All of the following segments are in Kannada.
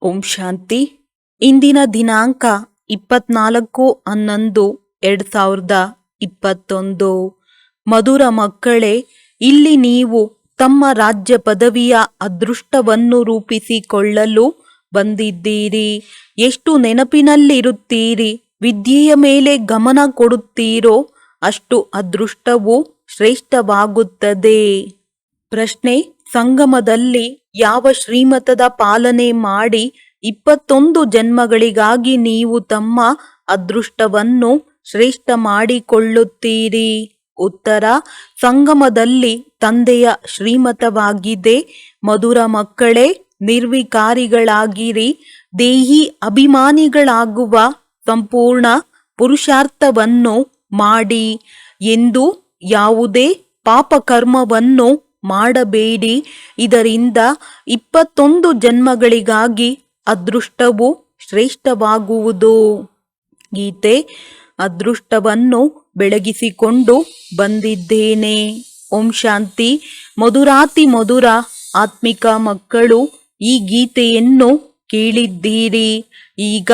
ಓಂ ಶಾಂತಿ. ಇಂದಿನ ದಿನಾಂಕ 24/11/2021. ಮಧುರ ಮಕ್ಕಳೇ, ಇಲ್ಲಿ ನೀವು ತಮ್ಮ ರಾಜ್ಯ ಪದವಿಯ ಅದೃಷ್ಟವನ್ನು ರೂಪಿಸಿಕೊಳ್ಳಲು ಬಂದಿದ್ದೀರಿ. ಎಷ್ಟು ನೆನಪಿನಲ್ಲಿರುತ್ತೀರಿ, ವಿದ್ಯೆಯ ಮೇಲೆ ಗಮನ ಕೊಡುತ್ತೀರೋ ಅಷ್ಟು ಅದೃಷ್ಟವು ಶ್ರೇಷ್ಠವಾಗುತ್ತದೆ. ಪ್ರಶ್ನೆ: ಸಂಗಮದಲ್ಲಿ ಯಾವ ಶ್ರೀಮತದ ಪಾಲನೆ ಮಾಡಿ 21 ಜನ್ಮಗಳಿಗಾಗಿ ನೀವು ತಮ್ಮ ಅದೃಷ್ಟವನ್ನು ಶ್ರೇಷ್ಠ ಮಾಡಿಕೊಳ್ಳುತ್ತೀರಿ? ಉತ್ತರ: ಸಂಗಮದಲ್ಲಿ ತಂದೆಯ ಶ್ರೀಮತವಾಗಿದೆ. ಮಧುರ ಮಕ್ಕಳೇ, ನಿರ್ವಿಕಾರಿಗಳಾಗಿರಿ. ದೇಹಿ ಅಭಿಮಾನಿಗಳಾಗುವ ಸಂಪೂರ್ಣ ಪುರುಷಾರ್ಥವನ್ನು ಮಾಡಿ ಎಂದು ಯಾವುದೇ ಪಾಪಕರ್ಮವನ್ನು ಮಾಡಬೇಡಿ. ಇದರಿಂದ 21 ಜನ್ಮಗಳಿಗಾಗಿ ಅದೃಷ್ಟವು ಶ್ರೇಷ್ಠವಾಗುವುದು. ಗೀತೆ: ಅದೃಷ್ಟವನ್ನು ಬೆಳಗಿಸಿಕೊಂಡು ಬಂದಿದ್ದೇನೆ. ಓಂ ಶಾಂತಿ. ಮಧುರಾತಿ ಮಧುರ ಆತ್ಮಿಕ ಮಕ್ಕಳು, ಈ ಗೀತೆಯನ್ನು ಕೇಳಿದ್ದೀರಿ. ಈಗ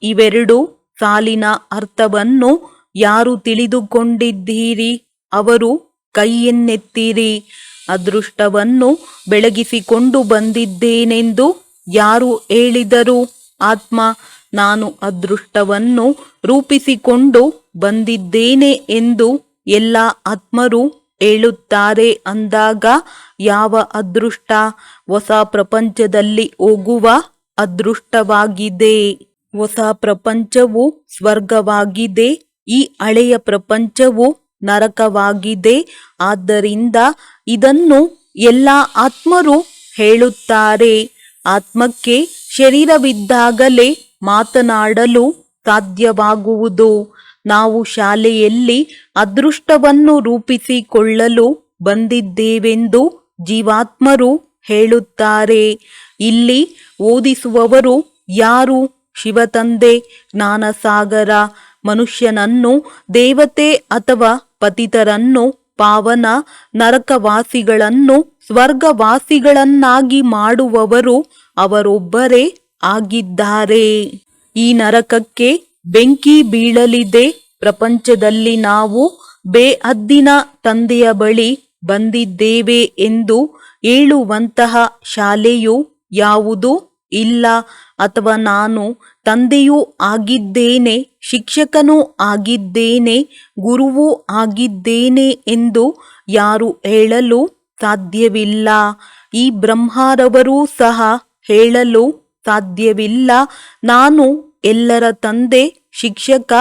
ಇವೆರಡು ಸಾಲಿನ ಅರ್ಥವನ್ನು ಯಾರು ತಿಳಿದುಕೊಂಡಿದ್ದೀರಿ ಅವರು ಕೈಯನ್ನೆತ್ತಿರಿ. ಅದೃಷ್ಟವನ್ನು ಬೆಳಗಿಸಿಕೊಂಡು ಬಂದಿದ್ದೇನೆಂದು ಯಾರು ಹೇಳಿದರು? ಆತ್ಮ ನಾನು ಅದೃಷ್ಟವನ್ನು ರೂಪಿಸಿಕೊಂಡು ಬಂದಿದ್ದೇನೆ ಎಂದು ಎಲ್ಲ ಆತ್ಮರು ಹೇಳುತ್ತಾರೆ ಅಂದಾಗ ಯಾವ ಅದೃಷ್ಟ? ಹೊಸ ಪ್ರಪಂಚದಲ್ಲಿ ಹೋಗುವ ಅದೃಷ್ಟವಾಗಿದೆ. ಹೊಸ ಪ್ರಪಂಚವು ಸ್ವರ್ಗವಾಗಿದೆ. ಈ ಹಳೆಯ ಪ್ರಪಂಚವು ನರಕವಾಗಿದೆ. ಆದ್ದರಿಂದ ಇದನ್ನು ಎಲ್ಲ ಆತ್ಮರು ಹೇಳುತ್ತಾರೆ. ಆತ್ಮಕ್ಕೆ ಶರೀರವಿದ್ದಾಗಲೇ ಮಾತನಾಡಲು ಸಾಧ್ಯವಾಗುವುದು. ನಾವು ಶಾಲೆಯಲ್ಲಿ ಅದೃಷ್ಟವನ್ನು ರೂಪಿಸಿಕೊಳ್ಳಲು ಬಂದಿದ್ದೇವೆಂದು ಜೀವಾತ್ಮರು ಹೇಳುತ್ತಾರೆ. ಇಲ್ಲಿ ಓದಿಸುವವರು ಯಾರು? ಶಿವತಂದೆ ಜ್ಞಾನಸಾಗರ. ಮನುಷ್ಯನನ್ನು ದೇವತೆ ಅಥವಾ ಪತಿತರನ್ನು ಪಾವನ, ನರಕವಾಸಿಗಳನ್ನು ಸ್ವರ್ಗವಾಸಿಗಳನ್ನಾಗಿ ಮಾಡುವವರು ಅವರೊಬ್ಬರೇ ಆಗಿದ್ದಾರೆ. ಈ ನರಕಕ್ಕೆ ಬೆಂಕಿ ಬೀಳಲಿದೆ. ಪ್ರಪಂಚದಲ್ಲಿ ನಾವು ಬೇಹದ್ದಿನ ತಂದೆಯ ಬಳಿ ಬಂದಿದ್ದೇವೆ ಎಂದು ಹೇಳುವಂತಹ ಶಾಲೆಯು ಯಾವುದು ಇಲ್ಲ. ಅಥವಾ ನಾನು ತಂದೆಯೂ ಆಗಿದ್ದೇನೆ, ಶಿಕ್ಷಕನೂ ಆಗಿದ್ದೇನೆ, ಗುರುವೂ ಆಗಿದ್ದೇನೆ ಎಂದು ಯಾರು ಹೇಳಲು ಸಾಧ್ಯವಿಲ್ಲ. ಈ ಬ್ರಹ್ಮರವರೂ ಸಹ ಹೇಳಲು ಸಾಧ್ಯವಿಲ್ಲ, ನಾನು ಎಲ್ಲರ ತಂದೆ, ಶಿಕ್ಷಕ,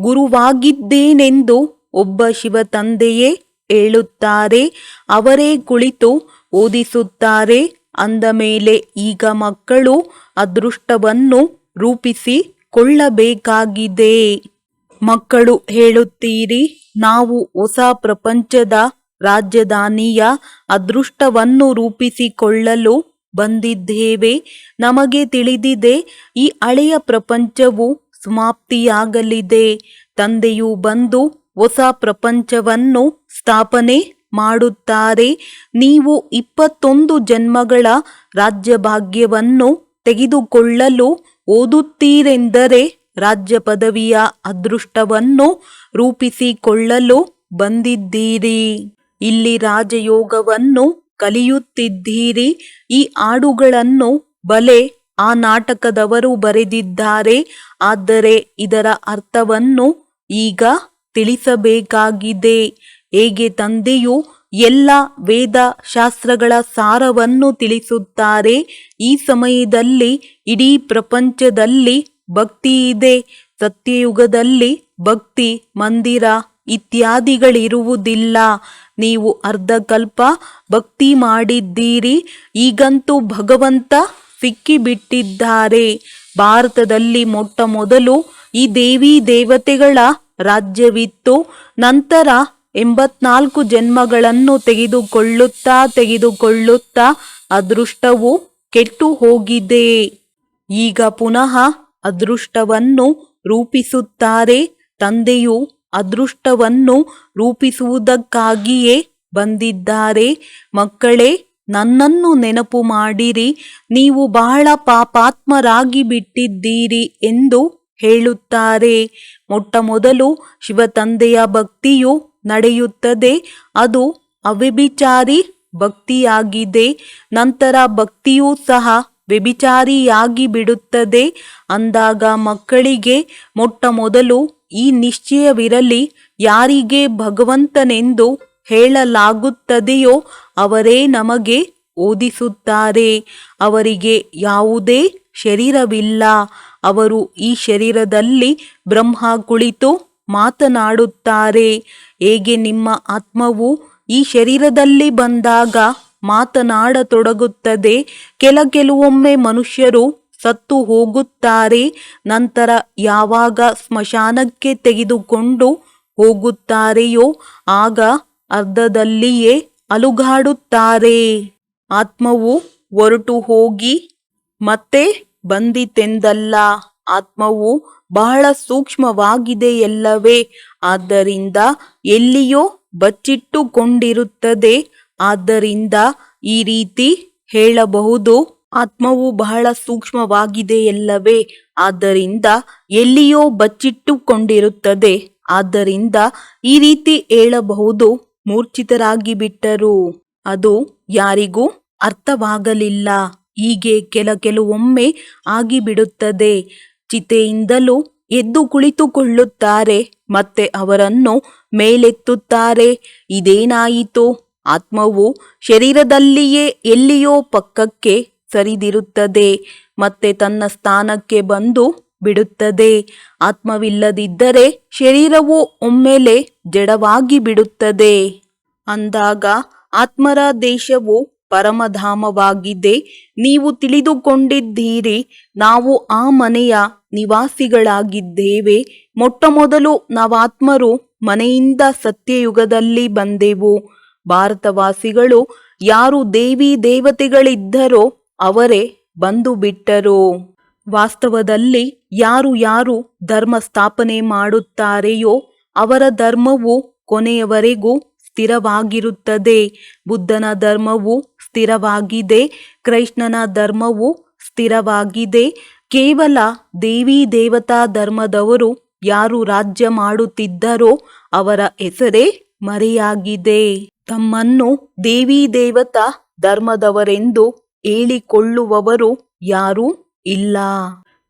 ಗುರುವಾಗಿದ್ದೇನೆಂದು. ಒಬ್ಬ ಶಿವ ತಂದೆಯೇ ಹೇಳುತ್ತಾರೆ. ಅವರೇ ಕುಳಿತು ಓದಿಸುತ್ತಾರೆ. ಅಂದ ಮೇಲೆ ಈಗ ಮಕ್ಕಳು ಅದೃಷ್ಟವನ್ನು ರೂಪಿಸಿಕೊಳ್ಳಬೇಕಾಗಿದೆ. ಮಕ್ಕಳು ಹೇಳುತ್ತೀರಿ, ನಾವು ಹೊಸ ಪ್ರಪಂಚದ ರಾಜಧಾನಿಯ ಅದೃಷ್ಟವನ್ನು ರೂಪಿಸಿಕೊಳ್ಳಲು ಬಂದಿದ್ದೇವೆ. ನಮಗೆ ತಿಳಿದಿದೆ ಈ ಹಳೆಯ ಪ್ರಪಂಚವು ಸಮಾಪ್ತಿಯಾಗಲಿದೆ. ತಂದೆಯು ಬಂದು ಹೊಸ ಪ್ರಪಂಚವನ್ನು ಸ್ಥಾಪನೆ ಮಾಡುತ್ತಾರೆ. ನೀವು 21 ಜನ್ಮಗಳ ರಾಜ್ಯಭಾಗ್ಯವನ್ನು ತೆಗೆದುಕೊಳ್ಳಲು ಓದುತ್ತೀರೆಂದರೆ ರಾಜ್ಯ ಪದವಿಯ ಅದೃಷ್ಟವನ್ನು ರೂಪಿಸಿಕೊಳ್ಳಲು ಬಂದಿದ್ದೀರಿ. ಇಲ್ಲಿ ರಾಜಯೋಗವನ್ನು ಕಲಿಯುತ್ತಿದ್ದೀರಿ. ಈ ಹಾಡುಗಳನ್ನು ಬಲೆ ಆ ನಾಟಕದವರು ಬರೆದಿದ್ದಾರೆ. ಆದರೆ ಇದರ ಅರ್ಥವನ್ನು ಈಗ ತಿಳಿಸಬೇಕಾಗಿದೆ. ಹೇಗೆ ತಂದೆಯು ಎಲ್ಲ ವೇದ ಶಾಸ್ತ್ರಗಳ ಸಾರವನ್ನು ತಿಳಿಸುತ್ತಾರೆ. ಈ ಸಮಯದಲ್ಲಿ ಇಡೀ ಪ್ರಪಂಚದಲ್ಲಿ ಭಕ್ತಿ ಇದೆ. ಸತ್ಯಯುಗದಲ್ಲಿ ಭಕ್ತಿ ಮಂದಿರ ಇತ್ಯಾದಿಗಳಿರುವುದಿಲ್ಲ. ನೀವು ಅರ್ಧಕಲ್ಪ ಭಕ್ತಿ ಮಾಡಿದ್ದೀರಿ. ಈಗಂತೂ ಭಗವಂತ ಸಿಕ್ಕಿಬಿಟ್ಟಿದ್ದಾರೆ. ಭಾರತದಲ್ಲಿ ಮೊಟ್ಟ ಮೊದಲು ಈ ದೇವಿ ದೇವತೆಗಳ ರಾಜ್ಯವಿತ್ತು. ನಂತರ 84 ಜನ್ಮಗಳನ್ನು ತೆಗೆದುಕೊಳ್ಳುತ್ತಾ ಅದೃಷ್ಟವು ಕೆಟ್ಟು ಹೋಗಿದೆ. ಈಗ ಪುನಃ ಅದೃಷ್ಟವನ್ನು ರೂಪಿಸುತ್ತಾರೆ. ತಂದೆಯು ಅದೃಷ್ಟವನ್ನು ರೂಪಿಸುವುದಕ್ಕಾಗಿಯೇ ಬಂದಿದ್ದಾರೆ. ಮಕ್ಕಳೇ, ನನ್ನನ್ನು ನೆನಪು ಮಾಡಿರಿ, ನೀವು ಬಹಳ ಪಾಪಾತ್ಮರಾಗಿ ಬಿಟ್ಟಿದ್ದೀರಿ ಎಂದು ಹೇಳುತ್ತಾರೆ. ಮೊಟ್ಟ ಮೊದಲು ಶಿವತಂದೆಯ ಭಕ್ತಿಯು ನಡೆಯುತ್ತದೆ. ಅದು ಅವ್ಯಭಿಚಾರಿ ಭಕ್ತಿಯಾಗಿದೆ. ನಂತರ ಭಕ್ತಿಯೂ ಸಹ ವ್ಯಭಿಚಾರಿಯಾಗಿ ಬಿಡುತ್ತದೆ. ಅಂದಾಗ ಮಕ್ಕಳಿಗೆ ಮೊಟ್ಟ ಮೊದಲು ಈ ನಿಶ್ಚಯವಿರಲಿ, ಯಾರಿಗೆ ಭಗವಂತನೆಂದು ಹೇಳಲಾಗುತ್ತದೆಯೋ ಅವರೇ ನಮಗೆ ಓದಿಸುತ್ತಾರೆ. ಅವರಿಗೆ ಯಾವುದೇ ಶರೀರವಿಲ್ಲ. ಅವರು ಈ ಶರೀರದಲ್ಲಿ ಬ್ರಹ್ಮ ಕುಳಿತು ಮಾತನಾಡುತ್ತಾರೆ. ಹೇಗೆ ನಿಮ್ಮ ಆತ್ಮವು ಈ ಶರೀರದಲ್ಲಿ ಬಂದಾಗ ಮಾತನಾಡತೊಡಗುತ್ತದೆ. ಕೆಲವೊಮ್ಮೆ ಮನುಷ್ಯರು ಸತ್ತು ಹೋಗುತ್ತಾರೆ. ನಂತರ ಯಾವಾಗ ಸ್ಮಶಾನಕ್ಕೆ ತೆಗೆದುಕೊಂಡು ಹೋಗುತ್ತಾರೆಯೋ ಆಗ ಅರ್ಧದಲ್ಲಿಯೇ ಅಲುಗಾಡುತ್ತಾರೆ. ಆತ್ಮವು ಹೊರಟು ಹೋಗಿ ಮತ್ತೆ ಬಂದಿತೆಂದಲ್ಲ. ಆತ್ಮವು ಬಹಳ ಸೂಕ್ಷ್ಮವಾಗಿದೆಯಲ್ಲವೇ, ಆದ್ದರಿಂದ ಎಲ್ಲಿಯೋ ಬಚ್ಚಿಟ್ಟುಕೊಂಡಿರುತ್ತದೆ. ಆದ್ದರಿಂದ ಈ ರೀತಿ ಹೇಳಬಹುದು, ಆತ್ಮವು ಬಹಳ ಸೂಕ್ಷ್ಮವಾಗಿದೆಯಲ್ಲವೇ, ಆದ್ದರಿಂದ ಎಲ್ಲಿಯೋ ಬಚ್ಚಿಟ್ಟುಕೊಂಡಿರುತ್ತದೆ. ಆದ್ದರಿಂದ ಈ ರೀತಿ ಹೇಳಬಹುದು, ಮೂರ್ಛಿತರಾಗಿ ಬಿಟ್ಟರು. ಅದು ಯಾರಿಗೂ ಅರ್ಥವಾಗಲಿಲ್ಲ. ಹೀಗೆ ಕೆಲವೊಮ್ಮೆ ಆಗಿಬಿಡುತ್ತದೆ. ಚಿತೆಯಿಂದಲೂ ಎದ್ದು ಕುಳಿತುಕೊಳ್ಳುತ್ತಾರೆ, ಮತ್ತೆ ಅವರನ್ನು ಮೇಲೆತ್ತುತ್ತಾರೆ. ಇದೇನಾಯಿತು? ಆತ್ಮವು ಶರೀರದಲ್ಲಿಯೇ ಎಲ್ಲಿಯೋ ಪಕ್ಕಕ್ಕೆ ಸರಿದಿರುತ್ತದೆ, ಮತ್ತೆ ತನ್ನ ಸ್ಥಾನಕ್ಕೆ ಬಂದು ಬಿಡುತ್ತದೆ. ಆತ್ಮವಿಲ್ಲದಿದ್ದರೆ ಶರೀರವು ಒಮ್ಮೆಲೆ ಜಡವಾಗಿ ಬಿಡುತ್ತದೆ. ಅಂದಾಗ ಆತ್ಮರ ದೇಶವು ಪರಮಧಾಮವಾಗಿದೆ. ನೀವು ತಿಳಿದುಕೊಂಡಿದ್ದೀರಿ, ನಾವು ಆ ಮನೆಯ ನಿವಾಸಿಗಳಾಗಿದ್ದೇವೆ. ಮೊಟ್ಟ ಮೊದಲು ನಾವಾತ್ಮರು ಮನೆಯಿಂದ ಸತ್ಯಯುಗದಲ್ಲಿ ಬಂದೆವು. ಭಾರತವಾಸಿಗಳು ಯಾರು ದೇವಿ ದೇವತೆಗಳಿದ್ದರೋ ಅವರೇ ಬಂದು ಬಿಟ್ಟರು. ವಾಸ್ತವದಲ್ಲಿ ಯಾರು ಧರ್ಮ ಸ್ಥಾಪನೆ ಮಾಡುತ್ತಾರೆಯೋ ಅವರ ಧರ್ಮವು ಕೊನೆಯವರೆಗೂ ಸ್ಥಿರವಾಗಿರುತ್ತದೆ. ಬುದ್ಧನ ಧರ್ಮವು ಸ್ಥಿರವಾಗಿದೆ, ಕೃಷ್ಣನ ಧರ್ಮವು ಸ್ಥಿರವಾಗಿದೆ. ಕೇವಲ ದೇವಿ ದೇವತಾ ಧರ್ಮದವರು ಯಾರು ರಾಜ್ಯ ಮಾಡುತ್ತಿದ್ದರೋ ಅವರ ಹೆಸರೇ ಮರೆಯಾಗಿದೆ. ತಮ್ಮನ್ನು ದೇವಿ ದೇವತಾ ಧರ್ಮದವರೆಂದು ಹೇಳಿಕೊಳ್ಳುವವರು ಯಾರೂ ಇಲ್ಲ.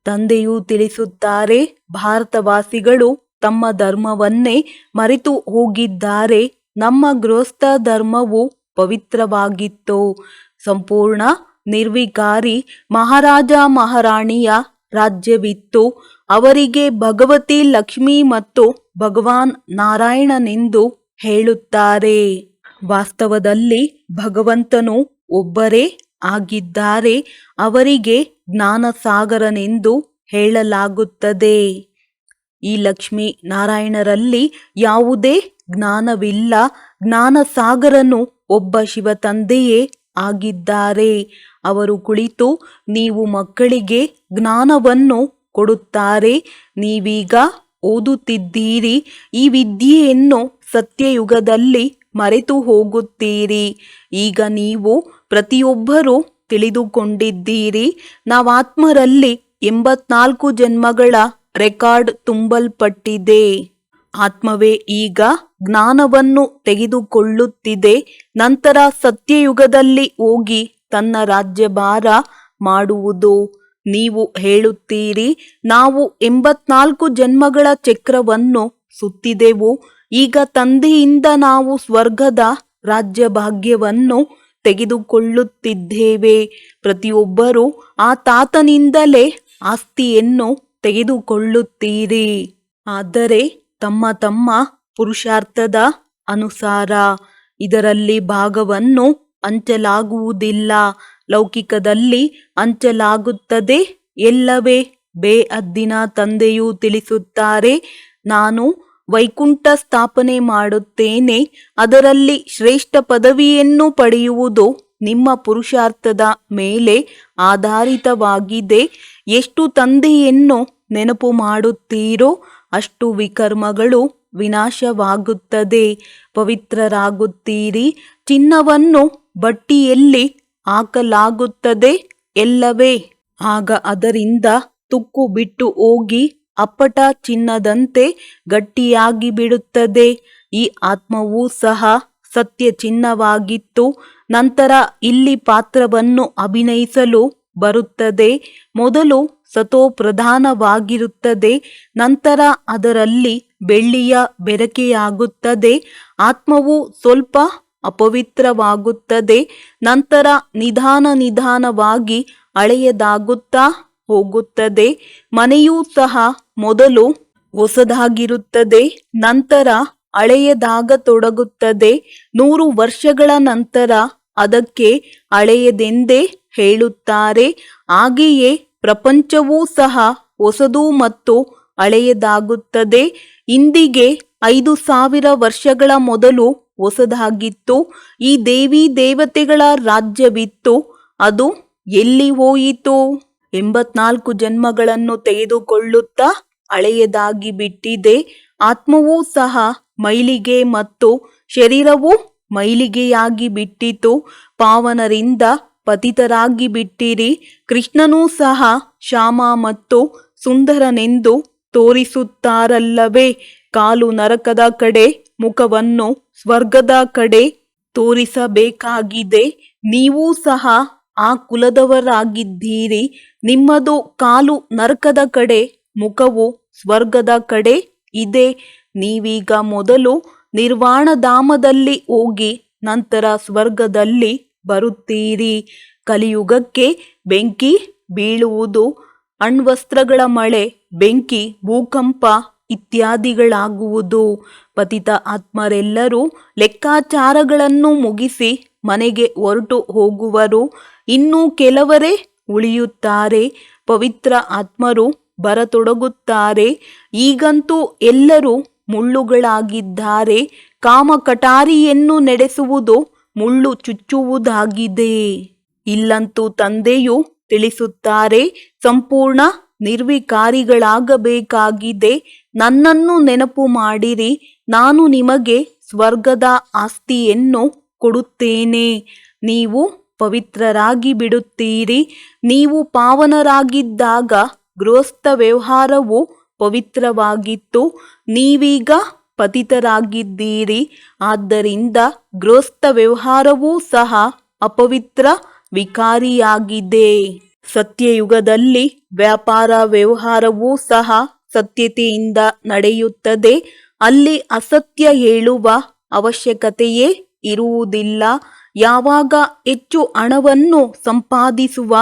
ತಂದೆಯು ತಿಳಿಸುತ್ತಾರೆ, ಭಾರತವಾಸಿಗಳು ತಮ್ಮ ಧರ್ಮವನ್ನೇ ಮರೆತು ಹೋಗಿದ್ದಾರೆ. ನಮ್ಮ ಗೃಹಸ್ಥ ಧರ್ಮವು ಪವಿತ್ರವಾಗಿತ್ತು. ಸಂಪೂರ್ಣ ನಿರ್ವಿಕಾರಿ ಮಹಾರಾಜ ಮಹಾರಾಣಿಯ ರಾಜ್ಯವಿತ್ತು. ಅವರಿಗೆ ಭಗವತಿ ಲಕ್ಷ್ಮಿ ಮತ್ತು ಭಗವಾನ್ ನಾರಾಯಣನೆಂದು ಹೇಳುತ್ತಾರೆ. ವಾಸ್ತವದಲ್ಲಿ ಭಗವಂತನು ಒಬ್ಬರೇ ಆಗಿದ್ದಾರೆ. ಅವರಿಗೆ ಜ್ಞಾನಸಾಗರನೆಂದು ಹೇಳಲಾಗುತ್ತದೆ. ಈ ಲಕ್ಷ್ಮೀ ನಾರಾಯಣರಲ್ಲಿ ಯಾವುದೇ ಜ್ಞಾನವಿಲ್ಲ. ಜ್ಞಾನಸಾಗರನು ಒಬ್ಬ ಶಿವತಂದೆಯೇ ಆಗಿದ್ದಾರೆ. ಅವರು ಕುಳಿತು ನೀವು ಮಕ್ಕಳಿಗೆ ಜ್ಞಾನವನ್ನು ಕೊಡುತ್ತಾರೆ. ನೀವೀಗ ಓದುತ್ತಿದ್ದೀರಿ. ಈ ವಿದ್ಯೆಯನ್ನು ಸತ್ಯಯುಗದಲ್ಲಿ ಮರೆತು ಹೋಗುತ್ತೀರಿ. ಈಗ ನೀವು ಪ್ರತಿಯೊಬ್ಬರೂ ತಿಳಿದುಕೊಂಡಿದ್ದೀರಿ, ನಾವಾತ್ಮರಲ್ಲಿ 84 ಜನ್ಮಗಳ ರೆಕಾರ್ಡ್ ತುಂಬಲ್ಪಟ್ಟಿದೆ. ಆತ್ಮವೇ ಈಗ ಜ್ಞಾನವನ್ನು ತೆಗೆದುಕೊಳ್ಳುತ್ತಿದೆ. ನಂತರ ಸತ್ಯಯುಗದಲ್ಲಿ ಹೋಗಿ ತನ್ನ ರಾಜ್ಯಭಾರ ಮಾಡುವುದು. ನೀವು ಹೇಳುತ್ತೀರಿ, ನಾವು 84 ಜನ್ಮಗಳ ಚಕ್ರವನ್ನು ಸುತ್ತಿದೆವು. ಈಗ ತಂದೆಯಿಂದ ನಾವು ಸ್ವರ್ಗದ ರಾಜ್ಯಭಾಗ್ಯವನ್ನು ತೆಗೆದುಕೊಳ್ಳುತ್ತಿದ್ದೇವೆ. ಪ್ರತಿಯೊಬ್ಬರೂ ಆ ತಾತನಿಂದಲೇ ಆಸ್ತಿಯನ್ನು ತೆಗೆದುಕೊಳ್ಳುತ್ತೀರಿ. ಆದರೆ ತಮ್ಮ ತಮ್ಮ ಪುರುಷಾರ್ಥದ ಅನುಸಾರ ಇದರಲ್ಲಿ ಭಾಗವನ್ನು ಹಂಚಲಾಗುವುದಿಲ್ಲ. ಲೌಕಿಕದಲ್ಲಿ ಹಂಚಲಾಗುತ್ತದೆ ಎಲ್ಲವೇ. ಬೇಅದ್ದಿನ ತಂದೆಯು ತಿಳಿಸುತ್ತಾರೆ, ನಾನು ವೈಕುಂಠ ಸ್ಥಾಪನೆ ಮಾಡುತ್ತೇನೆ. ಅದರಲ್ಲಿ ಶ್ರೇಷ್ಠ ಪದವಿಯನ್ನು ಪಡೆಯುವುದು ನಿಮ್ಮ ಪುರುಷಾರ್ಥದ ಮೇಲೆ ಆಧಾರಿತವಾಗಿದೆ. ಎಷ್ಟು ತಂದೆಯನ್ನು ನೆನಪು ಮಾಡುತ್ತೀರೋ ಅಷ್ಟು ವಿಕರ್ಮಗಳು ವಿನಾಶವಾಗುತ್ತದೆ. ಪವಿತ್ರರಾಗುತ್ತೀರಿ. ಚಿನ್ನವನ್ನು ಬಟ್ಟಿಯಲ್ಲಿ ಹಾಕಲಾಗುತ್ತದೆ ಎಲ್ಲವೇ. ಆಗ ಅದರಿಂದ ತುಕ್ಕು ಬಿಟ್ಟು ಹೋಗಿ ಅಪ್ಪಟ ಚಿನ್ನದಂತೆ ಗಟ್ಟಿಯಾಗಿ ಬಿಡುತ್ತದೆ. ಈ ಆತ್ಮವೂ ಸಹ ಸತ್ಯ ಚಿನ್ನವಾಗಿತ್ತು. ನಂತರ ಇಲ್ಲಿ ಪಾತ್ರವನ್ನು ಅಭಿನಯಿಸಲು ಬರುತ್ತದೆ. ಮೊದಲು ಸತೋಪ್ರಧಾನವಾಗಿರುತ್ತದೆ, ನಂತರ ಅದರಲ್ಲಿ ಬೆಳ್ಳಿಯ ಬೆರಕೆಯಾಗುತ್ತದೆ. ಆತ್ಮವು ಸ್ವಲ್ಪ ಅಪವಿತ್ರವಾಗುತ್ತದೆ, ನಂತರ ನಿಧಾನವಾಗಿ ಹಳೆಯದಾಗುತ್ತಾ ಹೋಗುತ್ತದೆ. ಮನೆಯೂ ಸಹ ಮೊದಲು ಹೊಸದಾಗಿರುತ್ತದೆ, ನಂತರ ಹಳೆಯದಾಗತೊಡಗುತ್ತದೆ. 100 ವರ್ಷಗಳ ನಂತರ ಅದಕ್ಕೆ ಹಳೆಯದೆಂದೇ ಹೇಳುತ್ತಾರೆ. ಹಾಗೆಯೇ ಪ್ರಪಂಚವೂ ಸಹ ಹೊಸದು ಮತ್ತು ಹಳೆಯದಾಗುತ್ತದೆ. ಇಂದಿಗೆ 5000 ವರ್ಷಗಳ ಮೊದಲು ಹೊಸದಾಗಿತ್ತು. ಈ ದೇವಿ ದೇವತೆಗಳ ರಾಜ್ಯವಿತ್ತು, ಅದು ಎಲ್ಲಿ ಹೋಯಿತು? 84 ಜನ್ಮಗಳನ್ನು ತೆಗೆದುಕೊಳ್ಳುತ್ತಾ ಹಳೆಯದಾಗಿ ಬಿಟ್ಟಿದೆ. ಆತ್ಮವೂ ಸಹ ಮೈಲಿಗೆ ಮತ್ತು ಶರೀರವು ಮೈಲಿಗೆಯಾಗಿ ಬಿಟ್ಟಿತು. ಪಾವನರಿಂದ ಪತಿತರಾಗಿ ಬಿಟ್ಟಿರಿ. ಕೃಷ್ಣನೂ ಸಹ ಶ್ಯಾಮ ಮತ್ತು ಸುಂದರನೆಂದು ತೋರಿಸುತ್ತಾರಲ್ಲವೇ. ಕಾಲು ನರಕದ ಕಡೆ, ಮುಖವನ್ನು ಸ್ವರ್ಗದ ಕಡೆ ತೋರಿಸಬೇಕಾಗಿದೆ. ನೀವೂ ಸಹ ಆ ಕುಲದವರಾಗಿದ್ದೀರಿ. ನಿಮ್ಮದು ಕಾಲು ನರಕದ ಕಡೆ, ಮುಖವು ಸ್ವರ್ಗದ ಕಡೆ ಇದೆ. ನೀವೀಗ ಮೊದಲು ನಿರ್ವಾಣಧಾಮದಲ್ಲಿ ಹೋಗಿ ನಂತರ ಸ್ವರ್ಗದಲ್ಲಿ ಬರುತ್ತೀರಿ. ಕಲಿಯುಗಕ್ಕೆ ಬೆಂಕಿ ಬೀಳುವುದು, ಅಣ್ವಸ್ತ್ರಗಳ ಮಳೆ, ಬೆಂಕಿ, ಭೂಕಂಪ ಇತ್ಯಾದಿಗಳಾಗುವುದು. ಪತಿತ ಆತ್ಮರೆಲ್ಲರೂ ಲೆಕ್ಕಾಚಾರಗಳನ್ನು ಮುಗಿಸಿ ಮನೆಗೆ ಹೊರಟು ಹೋಗುವರು. ಇನ್ನೂ ಕೆಲವರೇ ಉಳಿಯುತ್ತಾರೆ. ಪವಿತ್ರ ಆತ್ಮರು ಬರತೊಡಗುತ್ತಾರೆ. ಈಗಂತೂ ಎಲ್ಲರೂ ಮುಳ್ಳುಗಳಾಗಿದ್ದಾರೆ. ಕಾಮ ಕಟಾರಿಯನ್ನು ನಡೆಸುವುದು ಮುಳ್ಳು ಚುಚ್ಚುವುದಾಗಿದೆ. ಇಲ್ಲಂತೂ ತಂದೆಯು ತಿಳಿಸುತ್ತಾರೆ, ಸಂಪೂರ್ಣ ನಿರ್ವಿಕಾರಿಗಳಾಗಬೇಕಾಗಿದೆ. ನನ್ನನ್ನು ನೆನಪು ಮಾಡಿರಿ, ನಾನು ನಿಮಗೆ ಸ್ವರ್ಗದ ಆಸ್ತಿಯನ್ನು ಕೊಡುತ್ತೇನೆ. ನೀವು ಪವಿತ್ರರಾಗಿ ಬಿಡುತ್ತೀರಿ. ನೀವು ಪಾವನರಾಗಿದ್ದಾಗ ಗೃಹಸ್ಥ ವ್ಯವಹಾರವು ಪವಿತ್ರವಾಗಿತ್ತು. ನೀವೀಗ ಪತಿತರಾಗಿದ್ದೀರಿ. ಆದ್ದರಿಂದ ಗೃಹಸ್ಥ ವ್ಯವಹಾರವೂ ಸಹ ಅಪವಿತ್ರ, ವಿಕಾರಿಯಾಗಿದೆ. ಸತ್ಯಯುಗದಲ್ಲಿ ವ್ಯಾಪಾರ ವ್ಯವಹಾರವೂ ಸಹ ಸತ್ಯತೆಯಿಂದ ನಡೆಯುತ್ತದೆ. ಅಲ್ಲಿ ಅಸತ್ಯ ಹೇಳುವ ಅವಶ್ಯಕತೆಯೇ ಇರುವುದಿಲ್ಲ. ಯಾವಾಗ ಹೆಚ್ಚು ಹಣವನ್ನು ಸಂಪಾದಿಸುವ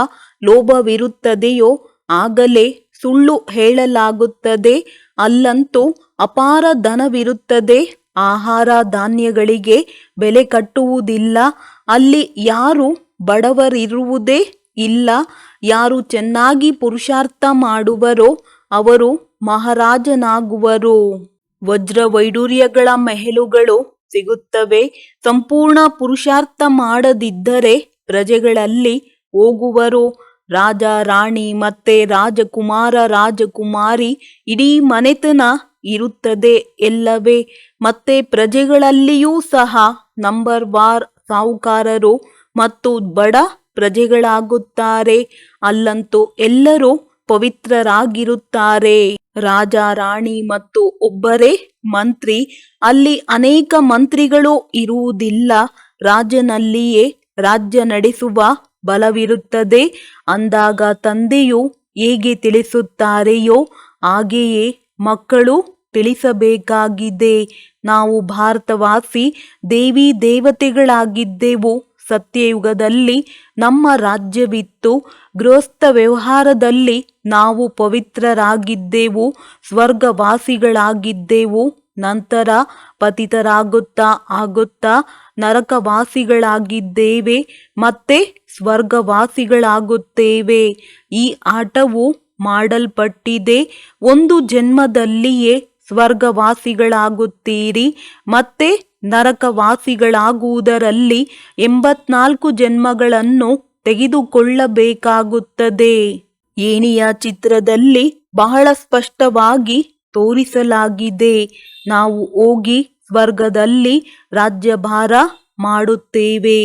ಲೋಭವಿರುತ್ತದೆಯೋ ಆಗಲೇ ಸುಳ್ಳು ಹೇಳಲಾಗುತ್ತದೆ. ಅಲ್ಲಂತೂ ಅಪಾರ ಧನವಿರುತ್ತದೆ. ಆಹಾರ ಧಾನ್ಯಗಳಿಗೆ ಬೆಲೆ ಕಟ್ಟುವುದಿಲ್ಲ. ಅಲ್ಲಿ ಯಾರು ಬಡವರಿರುವುದೇ ಇಲ್ಲ. ಯಾರು ಚೆನ್ನಾಗಿ ಪುರುಷಾರ್ಥ ಮಾಡುವರೋ ಅವರು ಮಹಾರಾಜನಾಗುವರು. ವಜ್ರ ವೈಡೂರ್ಯಗಳ ಮೆಹಲುಗಳು ಸಿಗುತ್ತವೆ. ಸಂಪೂರ್ಣ ಪುರುಷಾರ್ಥ ಮಾಡದಿದ್ದರೆ ಪ್ರಜೆಗಳಲ್ಲಿ ಹೋಗುವರು. ರಾಜ ರಾಣಿ ಮತ್ತೆ ರಾಜಕುಮಾರ ರಾಜಕುಮಾರಿ ಇಡೀ ಮನೆತನ ಇರುತ್ತದೆ ಎಲ್ಲವೇ. ಮತ್ತೆ ಪ್ರಜೆಗಳಲ್ಲಿಯೂ ಸಹ ನಂಬರ್ ವಾರ್ ಸಾಹುಕಾರರು ಮತ್ತು ಬಡ ಪ್ರಜೆಗಳಾಗುತ್ತಾರೆ. ಅಲ್ಲಂತೂ ಎಲ್ಲರೂ ಪವಿತ್ರರಾಗಿರುತ್ತಾರೆ. ರಾಜ ರಾಣಿ ಮತ್ತು ಒಬ್ಬರೇ ಮಂತ್ರಿ. ಅಲ್ಲಿ ಅನೇಕ ಮಂತ್ರಿಗಳು ಇರುವುದಿಲ್ಲ. ರಾಜನಲ್ಲಿಯೇ ರಾಜ್ಯ ನಡೆಸುವ ಬಲವಿರುತ್ತದೆ. ಅಂದಾಗ ತಂದೆಯು ಹೇಗೆ ತಿಳಿಸುತ್ತಾರೆಯೋ ಹಾಗೆಯೇ ಮಕ್ಕಳು ತಿಳಿಸಬೇಕಾಗಿದೆ. ನಾವು ಭಾರತವಾಸಿ ದೇವಿ ದೇವತೆಗಳಾಗಿದ್ದೆವು. ಸತ್ಯಯುಗದಲ್ಲಿ ನಮ್ಮ ರಾಜ್ಯವಿತ್ತು. ಗೃಹಸ್ಥ ವ್ಯವಹಾರದಲ್ಲಿ ನಾವು ಪವಿತ್ರರಾಗಿದ್ದೆವು, ಸ್ವರ್ಗವಾಸಿಗಳಾಗಿದ್ದೆವು. ನಂತರ ಪತಿತರಾಗುತ್ತಾ ಆಗುತ್ತಾ ನರಕವಾಸಿಗಳಾಗಿದ್ದೇವೆ, ಮತ್ತೆ ಸ್ವರ್ಗವಾಸಿಗಳಾಗುತ್ತೇವೆ. ಈ ಆಟವು ಮಾಡಲ್ಪಟ್ಟಿದೆ. ಒಂದು ಜನ್ಮದಲ್ಲಿಯೇ ಸ್ವರ್ಗವಾಸಿಗಳಾಗುತ್ತೀರಿ, ಮತ್ತೆ ನರಕವಾಸಿಗಳಾಗುವುದರಲ್ಲಿ 84 ಜನ್ಮಗಳನ್ನು ತೆಗೆದುಕೊಳ್ಳಬೇಕಾಗುತ್ತದೆ. ಏಣಿಯ ಚಿತ್ರದಲ್ಲಿ ಬಹಳ ಸ್ಪಷ್ಟವಾಗಿ ತೋರಿಸಲಾಗಿದೆ. ನಾವು ಹೋಗಿ ಸ್ವರ್ಗದಲ್ಲಿ ರಾಜ್ಯಭಾರ ಮಾಡುತ್ತೇವೆ.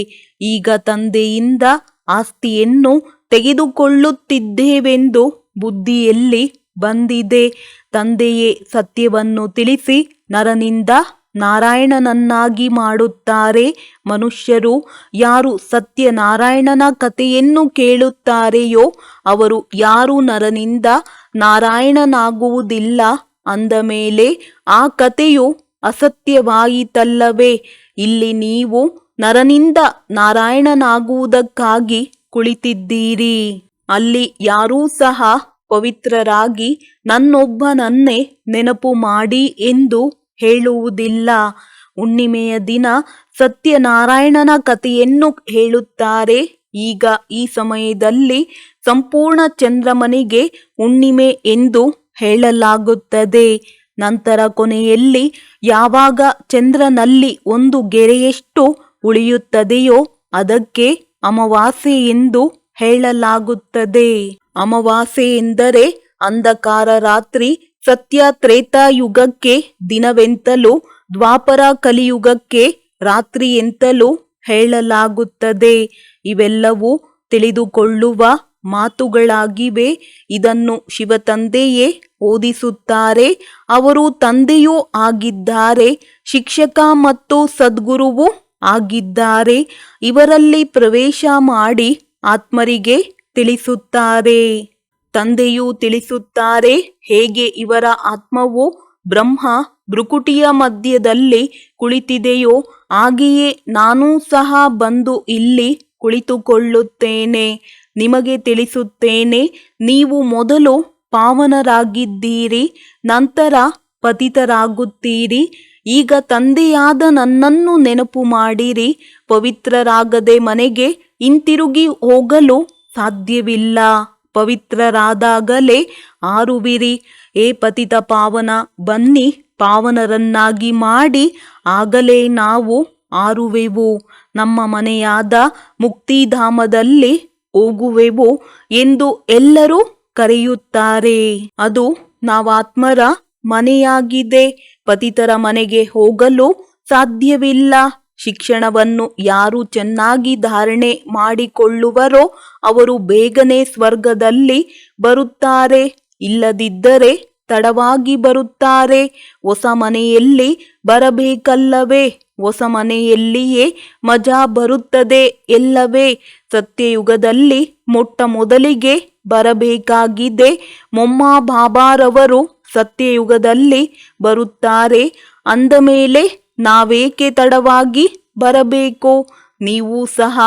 ಈಗ ತಂದೆಯಿಂದ ಆಸ್ತಿಯನ್ನು ತೆಗೆದುಕೊಳ್ಳುತ್ತಿದ್ದೇವೆಂದು ಬುದ್ಧಿಯಲ್ಲಿ ಬಂದಿದೆ. ತಂದೆಯೇ ಸತ್ಯವನ್ನು ತಿಳಿಸಿ ನರನಿಂದ ನಾರಾಯಣನನ್ನಾಗಿ ಮಾಡುತ್ತಾರೆ. ಮನುಷ್ಯರು ಯಾರು ಸತ್ಯನಾರಾಯಣನ ಕಥೆಯನ್ನು ಕೇಳುತ್ತಾರೆಯೋ ಅವರು ಯಾರೂ ನರನಿಂದ ನಾರಾಯಣನಾಗುವುದಿಲ್ಲ. ಅಂದ ಮೇಲೆ ಆ ಕಥೆಯು ಅಸತ್ಯವಾಯಿತಲ್ಲವೇ? ಇಲ್ಲಿ ನೀವು ನರನಿಂದ ನಾರಾಯಣನಾಗುವುದಕ್ಕಾಗಿ ಕುಳಿತಿದ್ದೀರಿ. ಅಲ್ಲಿ ಯಾರೂ ಸಹ ಪವಿತ್ರರಾಗಿ ನನ್ನೊಬ್ಬನನ್ನೇ ನೆನಪು ಮಾಡಿ ಎಂದು ಹೇಳುವುದಿಲ್ಲ. ಹುಣ್ಣಿಮೆಯ ದಿನ ಸತ್ಯನಾರಾಯಣನ ಕಥೆಯನ್ನು ಹೇಳುತ್ತಾರೆ. ಈಗ ಈ ಸಮಯದಲ್ಲಿ ಸಂಪೂರ್ಣ ಚಂದ್ರಮನಿಗೆ ಹುಣ್ಣಿಮೆ ಎಂದು ಹೇಳಲಾಗುತ್ತದೆ. ನಂತರ ಕೊನೆಯಲ್ಲಿ ಯಾವಾಗ ಚಂದ್ರನಲ್ಲಿ ಒಂದು ಗೆರೆಯಷ್ಟು ಉಳಿಯುತ್ತದೆಯೋ ಅದಕ್ಕೆ ಅಮಾವಾಸ್ಯೆ ಎಂದು ಹೇಳಲಾಗುತ್ತದೆ. ಅಮಾವಾಸ್ಯೆ ಎಂದರೆ ಅಂಧಕಾರ ರಾತ್ರಿ. ಸತ್ಯ ತ್ರೇತಾಯುಗಕ್ಕೆ ದಿನವೆಂತಲೂ ದ್ವಾಪರ ಕಲಿಯುಗಕ್ಕೆ ರಾತ್ರಿ ಎಂತಲೂ ಹೇಳಲಾಗುತ್ತದೆ. ಇವೆಲ್ಲವೂ ತಿಳಿದುಕೊಳ್ಳುವ ಮಾತುಗಳಾಗಿವೆ. ಇದನ್ನು ಶಿವತಂದೆಯೇ ಓದಿಸುತ್ತಾರೆ. ಅವರು ತಂದೆಯೂ ಆಗಿದ್ದಾರೆ, ಶಿಕ್ಷಕ ಮತ್ತು ಸದ್ಗುರುವೂ ಆಗಿದ್ದಾರೆ. ಇವರಲ್ಲಿ ಪ್ರವೇಶ ಮಾಡಿ ಆತ್ಮರಿಗೆ ತಿಳಿಸುತ್ತಾರೆ. ತಂದೆಯೂ ತಿಳಿಸುತ್ತಾರೆ ಹೇಗೆ ಇವರ ಆತ್ಮವು ಬ್ರಹ್ಮ ಭ್ರುಕುಟಿಯ ಮಧ್ಯದಲ್ಲಿ ಕುಳಿತಿದೆಯೋ ಹಾಗೆಯೇ ನಾನೂ ಸಹ ಬಂದು ಇಲ್ಲಿ ಕುಳಿತುಕೊಳ್ಳುತ್ತೇನೆ. ನಿಮಗೆ ತಿಳಿಸುತ್ತೇನೆ, ನೀವು ಮೊದಲು ಪಾವನರಾಗಿದ್ದೀರಿ, ನಂತರ ಪತಿತರಾಗುತ್ತೀರಿ. ಈಗ ತಂದೆಯಾದ ನನ್ನನ್ನು ನೆನಪು ಮಾಡಿರಿ. ಪವಿತ್ರರಾಗದೆ ಮನೆಗೆ ಹಿಂತಿರುಗಿ ಹೋಗಲು ಸಾಧ್ಯವಿಲ್ಲ. ಪವಿತ್ರರಾದಾಗಲೇ ಆರುವಿರಿ. ಏ ಪತಿತ ಪಾವನ, ಬನ್ನಿ ಪಾವನರನ್ನಾಗಿ ಮಾಡಿ, ಆಗಲೇ ನಾವು ಆರುವೆವು. ನಮ್ಮ ಮನೆಯಾದ ಮುಕ್ತಿಧಾಮದಲ್ಲಿ ಹೋಗುವೆವು ಎಂದು ಎಲ್ಲರೂ ಕರೆಯುತ್ತಾರೆ. ಅದು ನಾವಾತ್ಮರ ಮನೆಯಾಗಿದೆ. ಪತಿತರ ಮನೆಗೆ ಹೋಗಲು ಸಾಧ್ಯವಿಲ್ಲ. ಶಿಕ್ಷಣವನ್ನು ಯಾರು ಚೆನ್ನಾಗಿ ಧಾರಣೆ ಮಾಡಿಕೊಳ್ಳುವರೋ ಅವರು ಬೇಗನೆ ಸ್ವರ್ಗದಲ್ಲಿ ಬರುತ್ತಾರೆ. ಇಲ್ಲದಿದ್ದರೆ ತಡವಾಗಿ ಬರುತ್ತಾರೆ. ಹೊಸ ಮನೆಯಲ್ಲಿ ಬರಬೇಕಲ್ಲವೇ? ಹೊಸ ಮನೆಯಲ್ಲಿಯೇ ಮಜಾ ಬರುತ್ತದೆ ಎಲ್ಲವೇ? ಸತ್ಯಯುಗದಲ್ಲಿ ಮೊಟ್ಟ ಮೊದಲಿಗೆ ಬರಬೇಕಾಗಿದೆ. ಮೊಮ್ಮ ಬಾಬಾರವರು ಸತ್ಯಯುಗದಲ್ಲಿ ಬರುತ್ತಾರೆ. ಅಂದ ಮೇಲೆ ನಾವೇಕೆ ತಡವಾಗಿ ಬರಬೇಕು? ನೀವು ಸಹ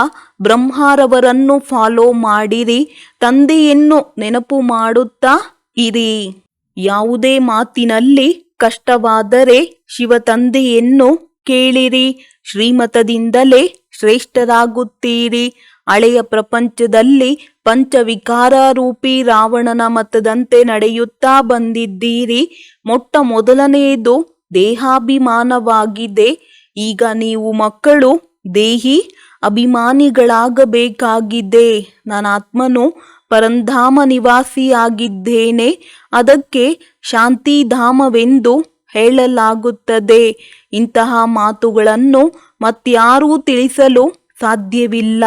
ಬ್ರಹ್ಮರವರನ್ನು ಫಾಲೋ ಮಾಡಿರಿ. ತಂದೆಯನ್ನು ನೆನಪು ಮಾಡುತ್ತಾ ಇರಿ. ಯಾವುದೇ ಮಾತಿನಲ್ಲಿ ಕಷ್ಟವಾದರೆ ಶಿವತಂದೆಯನ್ನು ಕೇಳಿರಿ. ಶ್ರೀಮತದಿಂದಲೇ ಶ್ರೇಷ್ಠರಾಗುತ್ತೀರಿ. ಹಳೆಯ ಪ್ರಪಂಚದಲ್ಲಿ ಪಂಚವಿಕಾರರೂಪಿ ರಾವಣನ ಮತದಂತೆ ನಡೆಯುತ್ತಾ ಬಂದಿದ್ದೀರಿ. ಮೊಟ್ಟ ಮೊದಲನೆಯದು ದೇಹಾಭಿಮಾನವಾಗಿದೆ. ಈಗ ನೀವು ಮಕ್ಕಳು ದೇಹಿ ಅಭಿಮಾನಿಗಳಾಗಬೇಕಾಗಿದೆ. ನಾನಾತ್ಮನು ಪರಂಧಾಮ ನಿವಾಸಿಯಾಗಿದ್ದೇನೆ. ಅದಕ್ಕೆ ಶಾಂತಿಧಾಮವೆಂದು ಹೇಳಲಾಗುತ್ತದೆ. ಇಂತಹ ಮಾತುಗಳನ್ನು ಮತ್ಯಾರೂ ತಿಳಿಸಲು ಸಾಧ್ಯವಿಲ್ಲ.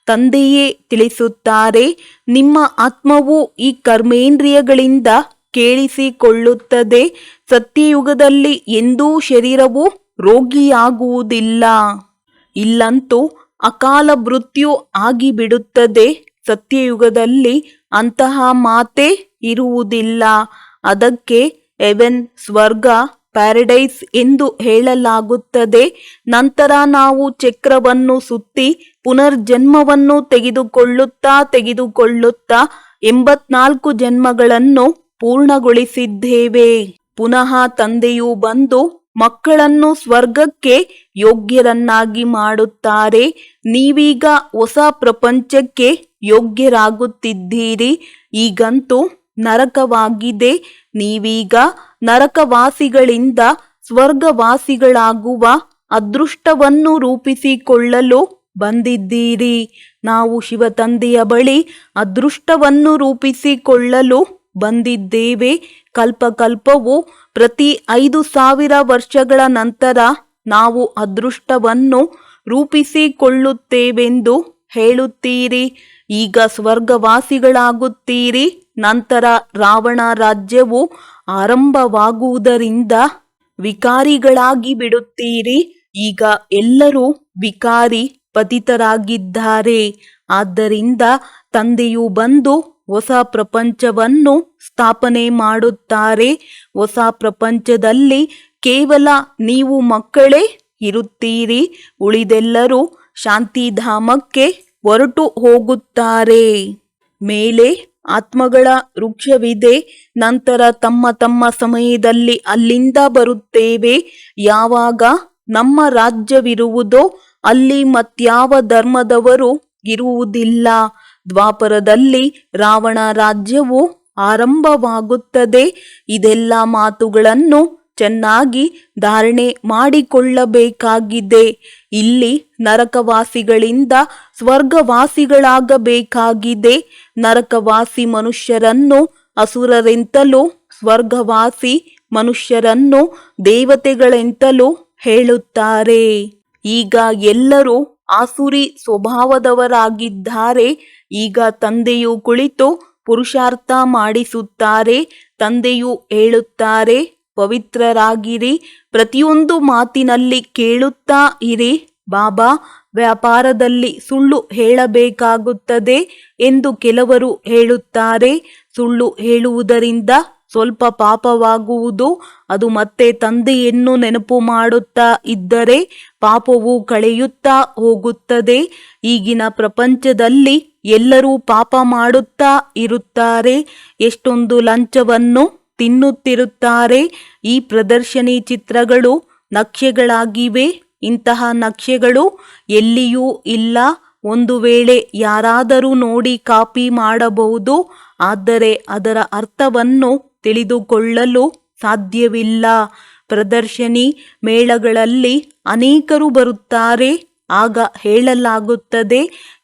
ತಂದೆಯೇ ತಿಳಿಸುತ್ತಾರೆ. ನಿಮ್ಮ ಆತ್ಮವು ಈ ಕರ್ಮೇಂದ್ರಿಯಗಳಿಂದ ಕೇಳಿಸಿಕೊಳ್ಳುತ್ತದೆ. ಸತ್ಯಯುಗದಲ್ಲಿ ಎಂದೂ ಶರೀರವು ರೋಗಿಯಾಗುವುದಿಲ್ಲ. ಇಲ್ಲಂತೂ ಅಕಾಲ ಮೃತ್ಯು ಆಗಿಬಿಡುತ್ತದೆ. ಸತ್ಯಯುಗದಲ್ಲಿ ಅಂತಹ ಮಾತೇ ಇರುವುದಿಲ್ಲ. ಅದಕ್ಕೆ ಹೆವೆನ್, ಸ್ವರ್ಗ, ಪ್ಯಾರಡೈಸ್ ಎಂದು ಹೇಳಲಾಗುತ್ತದೆ. ನಂತರ ನಾವು ಚಕ್ರವನ್ನು ಸುತ್ತಿ ಪುನರ್ಜನ್ಮವನ್ನು ತೆಗೆದುಕೊಳ್ಳುತ್ತಾ 84 ಜನ್ಮಗಳನ್ನು ಪೂರ್ಣಗೊಳಿಸಿದ್ದೇವೆ. ಪುನಃ ತಂದೆಯು ಬಂದು ಮಕ್ಕಳನ್ನು ಸ್ವರ್ಗಕ್ಕೆ ಯೋಗ್ಯರನ್ನಾಗಿ ಮಾಡುತ್ತಾರೆ. ನೀವೀಗ ಹೊಸ ಪ್ರಪಂಚಕ್ಕೆ ಯೋಗ್ಯರಾಗುತ್ತಿದ್ದೀರಿ. ಈಗಂತೂ ನರಕವಾಗಿದೆ. ನೀವೀಗ ನರಕವಾಸಿಗಳಿಂದ ಸ್ವರ್ಗವಾಸಿಗಳಾಗುವ ಅದೃಷ್ಟವನ್ನು ರೂಪಿಸಿಕೊಳ್ಳಲು ಬಂದಿದ್ದೀರಿ. ನಾವು ಶಿವತಂದೆಯ ಬಳಿ ಅದೃಷ್ಟವನ್ನು ರೂಪಿಸಿಕೊಳ್ಳಲು ಬಂದಿದ್ದೇವೆ. ಕಲ್ಪಕಲ್ಪವು ಪ್ರತಿ 5000 ವರ್ಷಗಳ ನಂತರ ನಾವು ಅದೃಷ್ಟವನ್ನು ರೂಪಿಸಿಕೊಳ್ಳುತ್ತೇವೆಂದು ಹೇಳುತ್ತೀರಿ. ಈಗ ಸ್ವರ್ಗವಾಸಿಗಳಾಗುತ್ತೀರಿ. ನಂತರ ರಾವಣ ರಾಜ್ಯವು ಆರಂಭವಾಗುವುದರಿಂದ ವಿಕಾರಿಗಳಾಗಿ ಬಿಡುತ್ತೀರಿ. ಈಗ ಎಲ್ಲರೂ ವಿಕಾರಿ ಪತಿತರಾಗಿದ್ದಾರೆ. ಆದ್ದರಿಂದ ತಂದೆಯು ಬಂದು ಹೊಸ ಪ್ರಪಂಚವನ್ನು ಸ್ಥಾಪನೆ ಮಾಡುತ್ತಾರೆ. ಹೊಸ ಪ್ರಪಂಚದಲ್ಲಿ ಕೇವಲ ನೀವು ಮಕ್ಕಳೇ ಇರುತ್ತೀರಿ. ಉಳಿದೆಲ್ಲರೂ ಶಾಂತಿಧಾಮಕ್ಕೆ ಹೊರಟು ಹೋಗುತ್ತಾರೆ. ಮೇಲೆ ಆತ್ಮಗಳ ವೃಕ್ಷವಿದೆ. ನಂತರ ತಮ್ಮ ತಮ್ಮ ಸಮಯದಲ್ಲಿ ಅಲ್ಲಿಂದ ಬರುತ್ತೇವೆ. ಯಾವಾಗ ನಮ್ಮ ರಾಜ್ಯವಿರುವುದೋ ಅಲ್ಲಿ ಮತ್ಯಾವ ಧರ್ಮದವರು ಇರುವುದಿಲ್ಲ. ದ್ವಾಪರದಲ್ಲಿ ರಾವಣ ರಾಜ್ಯವು ಆರಂಭವಾಗುತ್ತದೆ. ಇದೆಲ್ಲ ಮಾತುಗಳನ್ನು ಚೆನ್ನಾಗಿ ಧಾರಣೆ ಮಾಡಿಕೊಳ್ಳಬೇಕಾಗಿದೆ. ಇಲ್ಲಿ ನರಕವಾಸಿಗಳಿಂದ ಸ್ವರ್ಗವಾಸಿಗಳಾಗಬೇಕಾಗಿದೆ. ನರಕವಾಸಿ ಮನುಷ್ಯರನ್ನು ಅಸುರರೆಂತಲೂ ಸ್ವರ್ಗವಾಸಿ ಮನುಷ್ಯರನ್ನು ದೇವತೆಗಳೆಂತಲೂ ಹೇಳುತ್ತಾರೆ. ಈಗ ಎಲ್ಲರೂ ಆಸುರಿ ಸ್ವಭಾವದವರಾಗಿದ್ದಾರೆ. ಈಗ ತಂದೆಯು ಕುಳಿತು ಪುರುಷಾರ್ಥ ಮಾಡಿಸುತ್ತಾರೆ. ತಂದೆಯು ಹೇಳುತ್ತಾರೆ, ಪವಿತ್ರರಾಗಿರಿ. ಪ್ರತಿಯೊಂದು ಮಾತಿನಲ್ಲಿ ಕೇಳುತ್ತಾ ಇರಿ. ಬಾಬಾ, ವ್ಯಾಪಾರದಲ್ಲಿ ಸುಳ್ಳು ಹೇಳಬೇಕಾಗುತ್ತದೆ ಎಂದು ಕೆಲವರು ಹೇಳುತ್ತಾರೆ. ಸುಳ್ಳು ಹೇಳುವುದರಿಂದ ಸ್ವಲ್ಪ ಪಾಪವಾಗುವುದು. ಅದು ಮತ್ತೆ ತಂದೆಯನ್ನು ನೆನಪು ಮಾಡುತ್ತಾ ಇದ್ದರೆ ಪಾಪವು ಕಳೆಯುತ್ತಾ ಹೋಗುತ್ತದೆ. ಈಗಿನ ಪ್ರಪಂಚದಲ್ಲಿ ಎಲ್ಲರೂ ಪಾಪ ಮಾಡುತ್ತಾ ಇರುತ್ತಾರೆ. ಎಷ್ಟೊಂದು ಲಂಚವನ್ನು ತಿನ್ನುತ್ತಿರುತ್ತಾರೆ. ಈ ಪ್ರದರ್ಶನಿ ಚಿತ್ರಗಳು ನಕ್ಷೆಗಳಾಗಿವೆ. ಇಂತಹ ನಕ್ಷೆಗಳು ಎಲ್ಲಿಯೂ ಇಲ್ಲ. ಒಂದು ವೇಳೆ ಯಾರಾದರೂ ನೋಡಿ ಕಾಪಿ ಮಾಡಬಹುದು, ಆದರೆ ಅದರ ಅರ್ಥವನ್ನು ತಿಳಿದುಕೊಳ್ಳಲು ಸಾಧ್ಯವಿಲ್ಲ. ಪ್ರದರ್ಶನಿ ಮೇಳಗಳಲ್ಲಿ ಅನೇಕರು ಬರುತ್ತಾರೆ. ಆಗ ಹೇಳಲಾಗುತ್ತದೆ,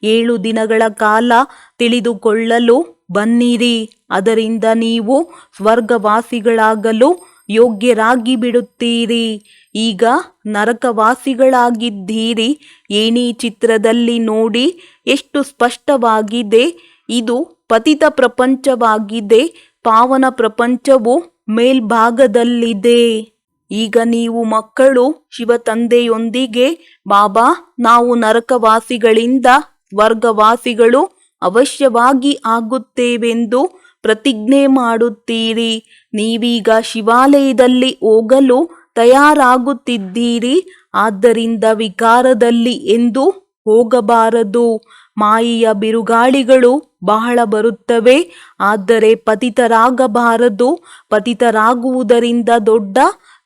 7 ದಿನಗಳ ಕಾಲ ತಿಳಿದುಕೊಳ್ಳಲು ಬನ್ನಿರಿ. ಅದರಿಂದ ನೀವು ಸ್ವರ್ಗವಾಸಿಗಳಾಗಲು ಯೋಗ್ಯರಾಗಿ ಬಿಡುತ್ತೀರಿ. ಈಗ ನರಕವಾಸಿಗಳಾಗಿದ್ದೀರಿ. ಏಣಿ ಚಿತ್ರದಲ್ಲಿ ನೋಡಿ ಎಷ್ಟು ಸ್ಪಷ್ಟವಾಗಿದೆ. ಇದು ಪತಿತ ಪ್ರಪಂಚವಾಗಿದೆ. ಪಾವನ ಪ್ರಪಂಚವು ಮೇಲ್ಭಾಗದಲ್ಲಿದೆ. ಈಗ ನೀವು ಮಕ್ಕಳು ಶಿವ ತಂದೆಯೊಂದಿಗೆ, ಬಾಬಾ, ನಾವು ನರಕವಾಸಿಗಳಿಂದ ಸ್ವರ್ಗವಾಸಿಗಳು ಅವಶ್ಯವಾಗಿ ಆಗುತ್ತೇವೆಂದು ಪ್ರತಿಜ್ಞೆ ಮಾಡುತ್ತೀರಿ. ನೀವೀಗ ಶಿವಾಲಯದಲ್ಲಿ ಹೋಗಲು ತಯಾರಾಗುತ್ತಿದ್ದೀರಿ. ಆದ್ದರಿಂದ ವಿಕಾರದಲ್ಲಿ ಎಂದೂ ಹೋಗಬಾರದು. ಮಾಯೆಯ ಬಿರುಗಾಳಿಗಳು ಬಹಳ ಬರುತ್ತವೆ. ಆದರೆ ಪತಿತರಾಗಬಾರದು. ಪತಿತರಾಗುವುದರಿಂದ ದೊಡ್ಡ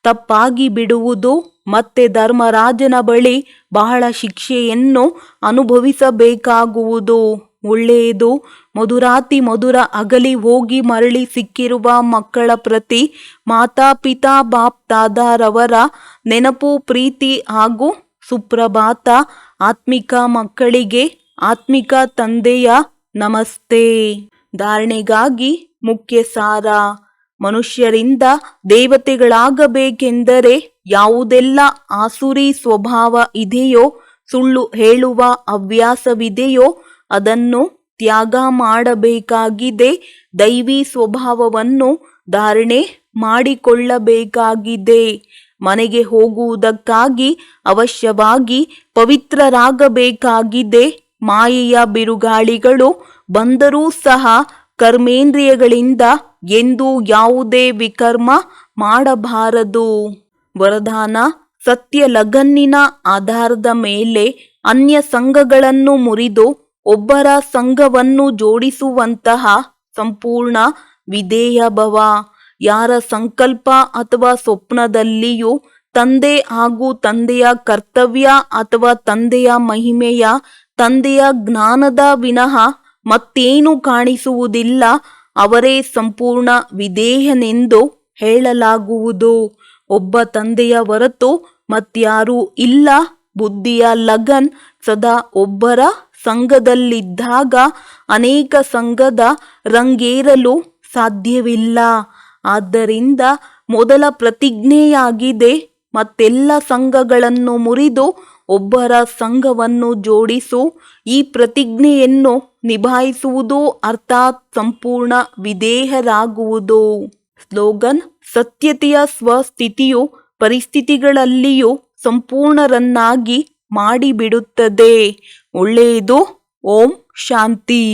ತಪ್ಪಾಗಿ ಬಿಡುವುದು. ಮತ್ತೆ ಧರ್ಮರಾಜನ ಬಳಿ ಬಹಳ ಶಿಕ್ಷೆಯನ್ನು ಅನುಭವಿಸಬೇಕಾಗುವುದು. ಒಳ್ಳೆಯದು. ಮಧುರಾತಿ ಮಧುರ ಅಗಲಿ ಹೋಗಿ ಮರಳಿ ಸಿಕ್ಕಿರುವ ಮಕ್ಕಳ ಪ್ರತಿ ಮಾತಾಪಿತಾ ಬಾಪ್ ದಾದಾರವರ ನೆನಪು, ಪ್ರೀತಿ ಹಾಗೂ ಸುಪ್ರಭಾತ. ಆತ್ಮಿಕ ಮಕ್ಕಳಿಗೆ ಆತ್ಮಿಕ ತಂದೆಯ ನಮಸ್ತೆ. ಧಾರಣೆಗಾಗಿ ಮುಖ್ಯ ಸಾರ. ಮನುಷ್ಯರಿಂದ ದೇವತೆಗಳಾಗಬೇಕೆಂದರೆ ಯಾವುದೆಲ್ಲ ಆಸುರಿ ಸ್ವಭಾವ ಇದೆಯೋ, ಸುಳ್ಳು ಹೇಳುವ ಹವ್ಯಾಸವಿದೆಯೋ ಅದನ್ನು ತ್ಯಾಗ ಮಾಡಬೇಕಾಗಿದೆ. ದೈವಿ ಸ್ವಭಾವವನ್ನು ಧಾರಣೆ ಮಾಡಿಕೊಳ್ಳಬೇಕಾಗಿದೆ. ಮನೆಗೆ ಹೋಗುವುದಕ್ಕಾಗಿ ಅವಶ್ಯವಾಗಿ ಪವಿತ್ರರಾಗಬೇಕಾಗಿದೆ. ಮಾಯೆಯ ಬಿರುಗಾಳಿಗಳು ಬಂದರೂ ಸಹ ಕರ್ಮೇಂದ್ರಿಯಗಳಿಂದ ಎಂದೂ ಯಾವುದೇ ವಿಕರ್ಮ ಮಾಡಬಾರದು. ವರದಾನ: ಸತ್ಯ ಲಗನ್ನಿನ ಆಧಾರದ ಮೇಲೆ ಅನ್ಯ ಸಂಘಗಳನ್ನು ಮುರಿದು ಒಬ್ಬರ ಸಂಘವನ್ನು ಜೋಡಿಸುವಂತಹ ಸಂಪೂರ್ಣ ವಿಧೇಯ ಭವ. ಯಾರ ಸಂಕಲ್ಪ ಅಥವಾ ಸ್ವಪ್ನದಲ್ಲಿಯೂ ತಂದೆ ಹಾಗೂ ತಂದೆಯ ಕರ್ತವ್ಯ ಅಥವಾ ತಂದೆಯ ಮಹಿಮೆಯ, ತಂದೆಯ ಜ್ಞಾನದ ವಿನಃ ಮತ್ತೇನು ಕಾಣಿಸುವುದಿಲ್ಲ, ಅವರೇ ಸಂಪೂರ್ಣ ವಿಧೇಯನೆಂದು ಹೇಳಲಾಗುವುದು. ಒಬ್ಬ ತಂದೆಯ ಹೊರತು ಮತ್ಯಾರೂ ಇಲ್ಲ. ಬುದ್ಧಿಯ ಲಗನ್ ಸದಾ ಒಬ್ಬರ ಸಂಘದಲ್ಲಿದ್ದಾಗ ಅನೇಕ ಸಂಘದ ರಂಗೇರಲು ಸಾಧ್ಯವಿಲ್ಲ. ಆದ್ದರಿಂದ ಮೊದಲ ಪ್ರತಿಜ್ಞೆಯಾಗಿದೆ, ಮತ್ತೆಲ್ಲ ಸಂಘಗಳನ್ನು ಮುರಿದು ಒಬ್ಬರ ಸಂಘವನ್ನು ಜೋಡಿಸು. ಈ ಪ್ರತಿಜ್ಞೆಯನ್ನು ನಿಭಾಯಿಸುವುದು ಅರ್ಥಾತ್ ಸಂಪೂರ್ಣ ವಿಧೇಯರಾಗುವುದು. ಸ್ಲೋಗನ್: ಸತ್ಯತೆಯ ಸ್ವಸ್ಥಿತಿಯು ಪರಿಸ್ಥಿತಿಗಳಲ್ಲಿಯೂ ಸಂಪೂರ್ಣರನ್ನಾಗಿ ಮಾಡಿಬಿಡುತ್ತದೆ. ಒಳ್ಳೆಯದು. ಓಂ ಶಾಂತಿ.